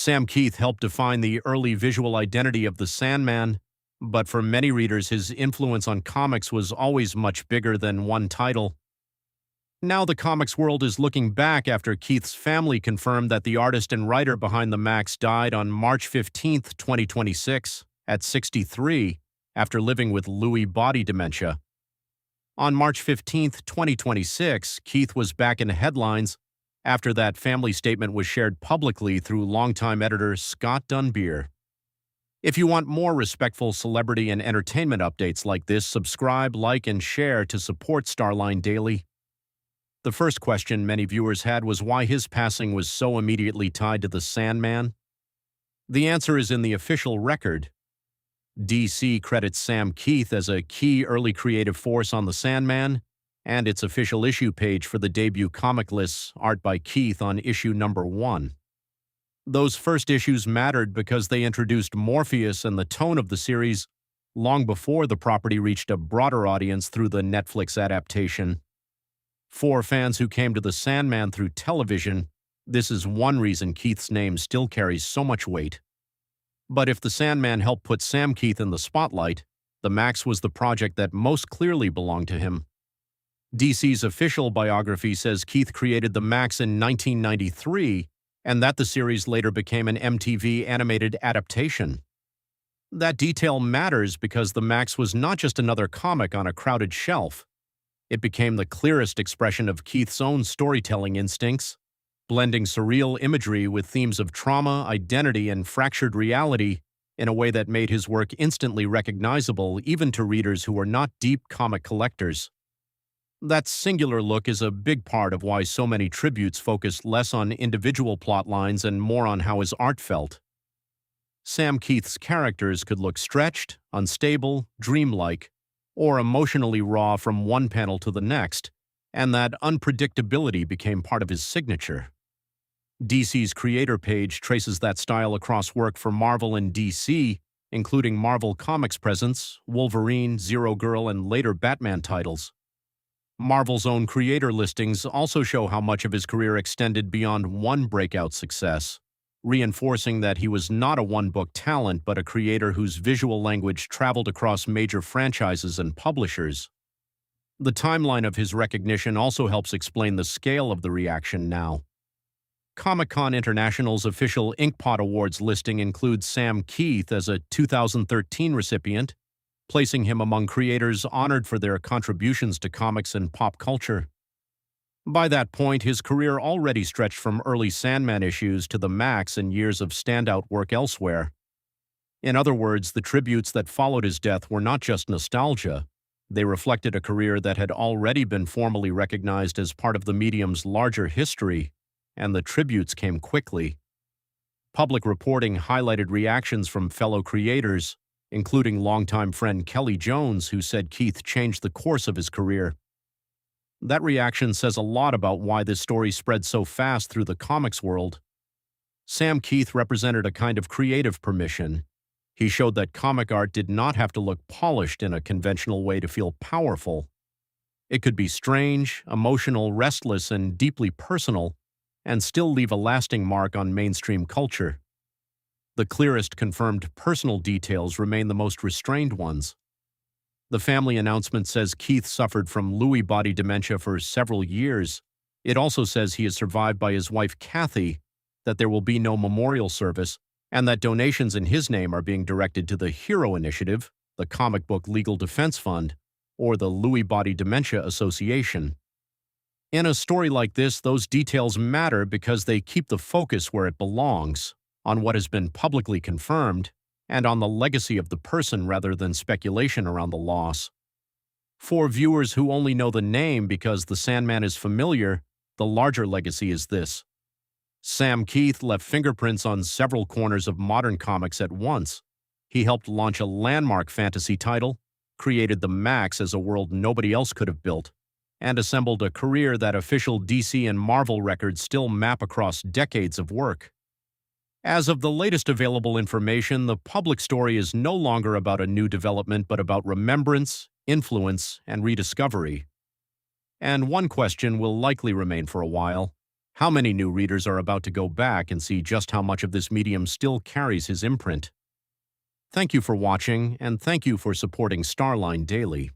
Sam Kieth helped define the early visual identity of the Sandman, but for many readers his influence on comics was always much bigger than one title. Now the comics world is looking back after Kieth's family confirmed that the artist and writer behind the Maxx died on March 15, 2026, at 63, after living with Lewy body dementia. On March 15, 2026, Kieth was back in headlines after that family statement was shared publicly through longtime editor Scott Dunbier. If you want more respectful celebrity and entertainment updates like this, subscribe, like, and share to support Starline Daily. The first question many viewers had was why his passing was so immediately tied to the Sandman. The answer is in the official record. DC credits Sam Kieth as a key early creative force on the Sandman, and its official issue page for the debut comic lists art by Kieth on issue number 1. Those first issues mattered because they introduced Morpheus and the tone of the series long before the property reached a broader audience through the Netflix adaptation. For fans who came to the Sandman through television, this is one reason Kieth's name still carries so much weight. But if the Sandman helped put Sam Kieth in the spotlight, the Maxx was the project that most clearly belonged to him. DC's official biography says Kieth created the Maxx in 1993, and that the series later became an MTV animated adaptation. That detail matters because the Maxx was not just another comic on a crowded shelf. It became the clearest expression of Kieth's own storytelling instincts, blending surreal imagery with themes of trauma, identity, and fractured reality in a way that made his work instantly recognizable even to readers who were not deep comic collectors. That singular look is a big part of why so many tributes focused less on individual plot lines and more on how his art felt. Sam Kieth's characters could look stretched, unstable, dreamlike, or emotionally raw from one panel to the next, and that unpredictability became part of his signature. DC's creator page traces that style across work for Marvel and DC, including Marvel Comics presence, Wolverine, Zero Girl, and later Batman titles. Marvel's own creator listings also show how much of his career extended beyond one breakout success, reinforcing that he was not a one-book talent but a creator whose visual language traveled across major franchises and publishers. The timeline of his recognition also helps explain the scale of the reaction now. Comic-Con International's official Inkpot Awards listing includes Sam Kieth as a 2013 recipient, placing him among creators honored for their contributions to comics and pop culture. By that point, his career already stretched from early Sandman issues to the Maxx and years of standout work elsewhere. In other words, the tributes that followed his death were not just nostalgia. They reflected a career that had already been formally recognized as part of the medium's larger history, and the tributes came quickly. Public reporting highlighted reactions from fellow creators, including longtime friend Kelly Jones, who said Kieth changed the course of his career. That reaction says a lot about why this story spread so fast through the comics world. Sam Kieth represented a kind of creative permission. He showed that comic art did not have to look polished in a conventional way to feel powerful. It could be strange, emotional, restless, and deeply personal, and still leave a lasting mark on mainstream culture. The clearest confirmed personal details remain the most restrained ones. The family announcement says Kieth suffered from Lewy body dementia for several years. It also says he is survived by his wife Kathy, that there will be no memorial service, and that donations in his name are being directed to the Hero Initiative, the Comic Book Legal Defense Fund, or the Lewy Body Dementia Association. In a story like this, those details matter because they keep the focus where it belongs, on what has been publicly confirmed, and on the legacy of the person rather than speculation around the loss. For viewers who only know the name because the Sandman is familiar, the larger legacy is this. Sam Kieth left fingerprints on several corners of modern comics at once. He helped launch a landmark fantasy title, created the Maxx as a world nobody else could have built, and assembled a career that official DC and Marvel records still map across decades of work. As of the latest available information, the public story is no longer about a new development but about remembrance, influence, and rediscovery. And one question will likely remain for a while. How many new readers are about to go back and see just how much of this medium still carries his imprint? Thank you for watching, and thank you for supporting Starline Daily.